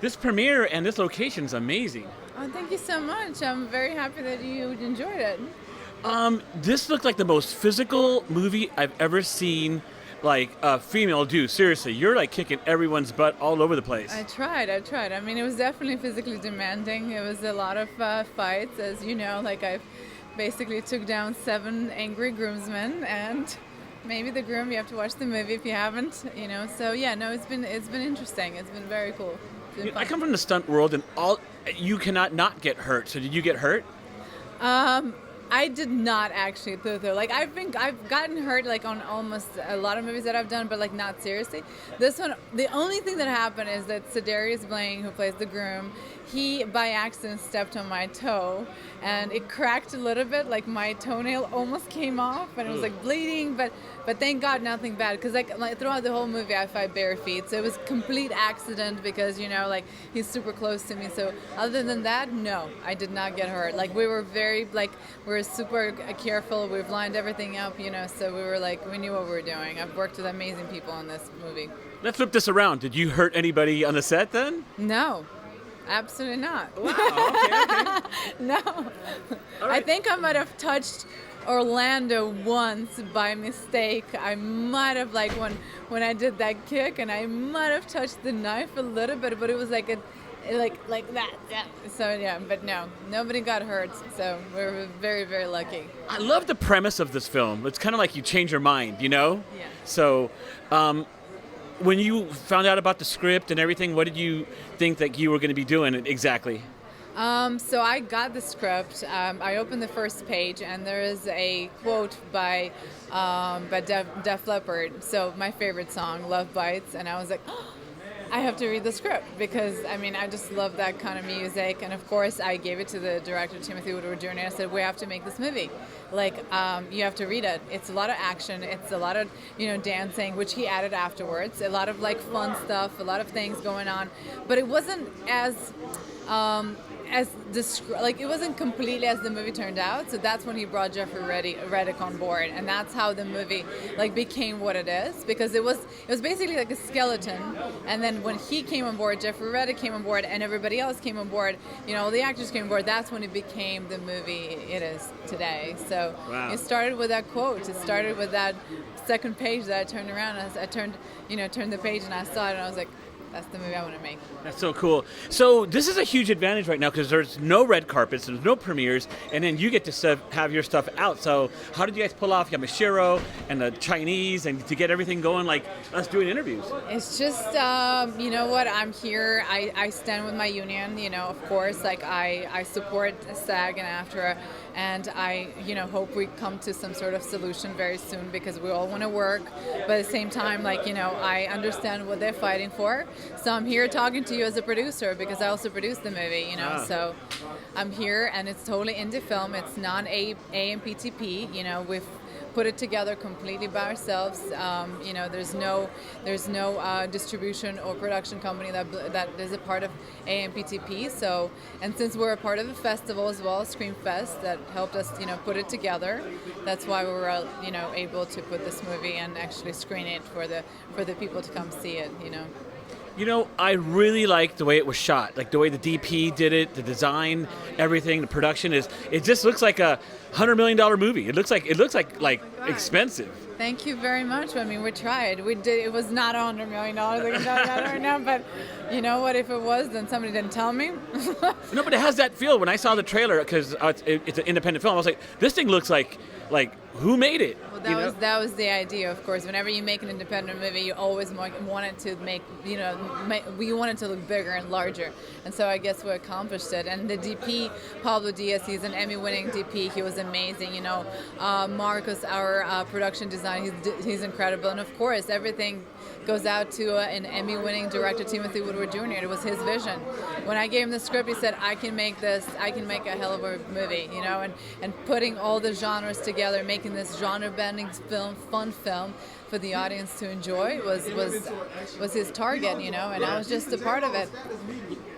This premiere and this location is amazing. Oh, thank you so much. I'm very happy that you enjoyed it. This looked like the most physical movie I've ever seen, like a female do. Seriously, you're like kicking everyone's butt all over the place. I tried. I mean, it was definitely physically demanding. It was a lot of fights, as you know. Like I basically took down 7 angry groomsmen, and maybe the groom. You have to watch the movie if you haven't. So yeah, no, it's been interesting. It's been very cool. It's been I fun. come from the stunt world, and you cannot not get hurt. So did you get hurt? I did not actually though. Like I've gotten hurt like on almost a lot of movies that I've done, but like not seriously. This one, the only thing that happened is that Cedarius Blaine, who plays the groom, he by accident stepped on my toe, and it cracked a little bit. Like my toenail almost came off, and it was like bleeding. But thank God nothing bad, because like throughout the whole movie I fight bare feet, so it was complete accident because like he's super close to me. So other than that, no, I did not get hurt. Like we were super careful. We've lined everything up, so we knew what we were doing. I've worked with amazing people on this movie. Let's flip this around. Did you hurt anybody on the set then? No. Absolutely not. Wow. Okay. No. Right. I think I might have touched Orlando once by mistake. I might have when I did that kick, and I might have touched the knife a little bit, but it was like that. Yeah. So yeah, but no, nobody got hurt. So we're very, very lucky. I love the premise of this film. It's kind of like you change your mind, Yeah. So, when you found out about the script and everything, what did you think that you were going to be doing exactly? So I got the script. I opened the first page, and there is a quote by Def Leppard. So my favorite song, "Love Bites," and I was like, oh, I have to read the script because I just love that kind of music. And of course, I gave it to the director, Timothy Woodward Jr. I said, we have to make this movie. You have to read it. It's a lot of action. It's a lot of dancing, which he added afterwards. A lot of fun stuff. A lot of things going on, but it wasn't as it wasn't completely as the movie turned out. So that's when he brought Jeffrey Reddick on board, and that's how the movie became what it is, because it was basically like a skeleton. And then when he came on board, Jeffrey Reddick came on board, and everybody else came on board, all the actors came on board. That's when it became the movie it is today. So wow. It started with that quote. It started with that second page that I turned around, and I turned the page, and I saw it, and I was like, that's the movie I want to make. That's so cool. So this is a huge advantage right now because there's no red carpets, there's no premieres, and then you get to have your stuff out. So how did you guys pull off Yamashiro and the Chinese and to get everything going like us doing interviews? It's just, you know what, I'm here. I stand with my union, of course. I support SAG and AFTRA, and I, hope we come to some sort of solution very soon, because we all want to work. But at the same time, I understand what they're fighting for. So I'm here talking to you as a producer, because I also produced the movie, So I'm here, and it's totally indie film. It's non-AMPTP. We've put it together completely by ourselves. There's no distribution or production company that is a part of AMPTP. So, and since we're a part of the festival as well, Scream Fest, that helped us, put it together. That's why we were, able to put this movie and actually screen it for the people to come see it. I really like the way it was shot, like the way the DP did it, the design, everything, the production it just looks like a $100 million movie. It looks like expensive. Thank you very much. I mean, we tried. We did. It was not $100 million. I can tell you that right now. But you know what? If it was, then somebody didn't tell me. No, but it has that feel. When I saw the trailer, because it's an independent film, I was like, this thing looks like who made it? Well, that was the idea, of course. Whenever you make an independent movie, you always want it to we want it to look bigger and larger. And so I guess we accomplished it. And the DP, Pablo Diaz, he's an Emmy-winning DP. He was amazing. Marcos, our production designer, he's incredible. And of course, everything goes out to an Emmy-winning director, Timothy Woodward Jr. It was his vision. When I gave him the script, he said, I can make a hell of a movie, and putting all the genres together, making this genre-bending film, fun film, for the audience to enjoy was his target, and I was just a part of it.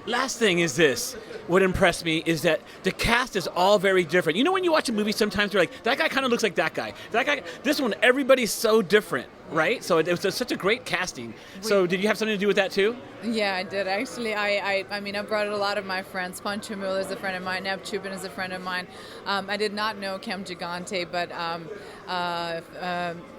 Last thing is this. What impressed me is that the cast is all very different. You know, when you watch a movie, sometimes you're like, that guy kind of looks like that guy. That guy. This one, everybody's so different, right? So it was such a great casting. So did you have something to do with that too? Yeah, I did actually. I mean, I brought a lot of my friends. Pancho Mueller is a friend of mine. Neb Chupin is a friend of mine. I did not know Kem Gigante, but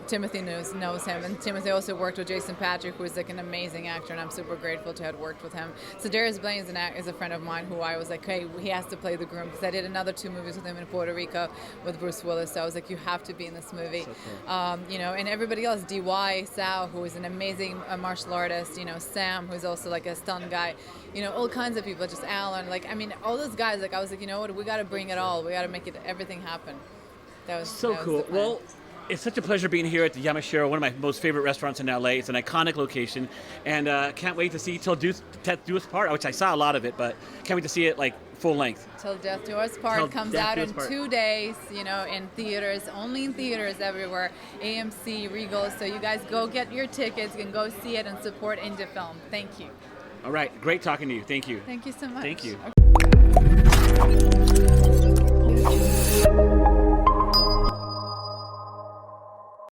Timothy knows him, and Timothy also worked with Jason Patrick, who is like an amazing actor, and I'm super grateful to have worked with him. So Darius Blaine is a friend of mine who I was like, hey, he has to play the groom, because I did another 2 movies with him in Puerto Rico with Bruce Willis. So I was like, you have to be in this movie. So cool. And everybody else, D.Y. Sal, who is an amazing martial artist, Sam, who's also like a stunt guy, all kinds of people, just Alan, all those guys, I was like, you know what, we got to bring it all. We got to make everything happen. That was so cool. Well, it's such a pleasure being here at the Yamashiro, one of my most favorite restaurants in LA. It's an iconic location, and can't wait to see Till Death Do Us Part, which I saw a lot of it, but can't wait to see it full length. Till Death Do Us Part comes out in 2 days, in theaters, only in theaters everywhere, AMC, Regal. So you guys go get your tickets and go see it and support indie film. Thank you. All right, great talking to you. Thank you. Thank you so much. Thank you. Okay.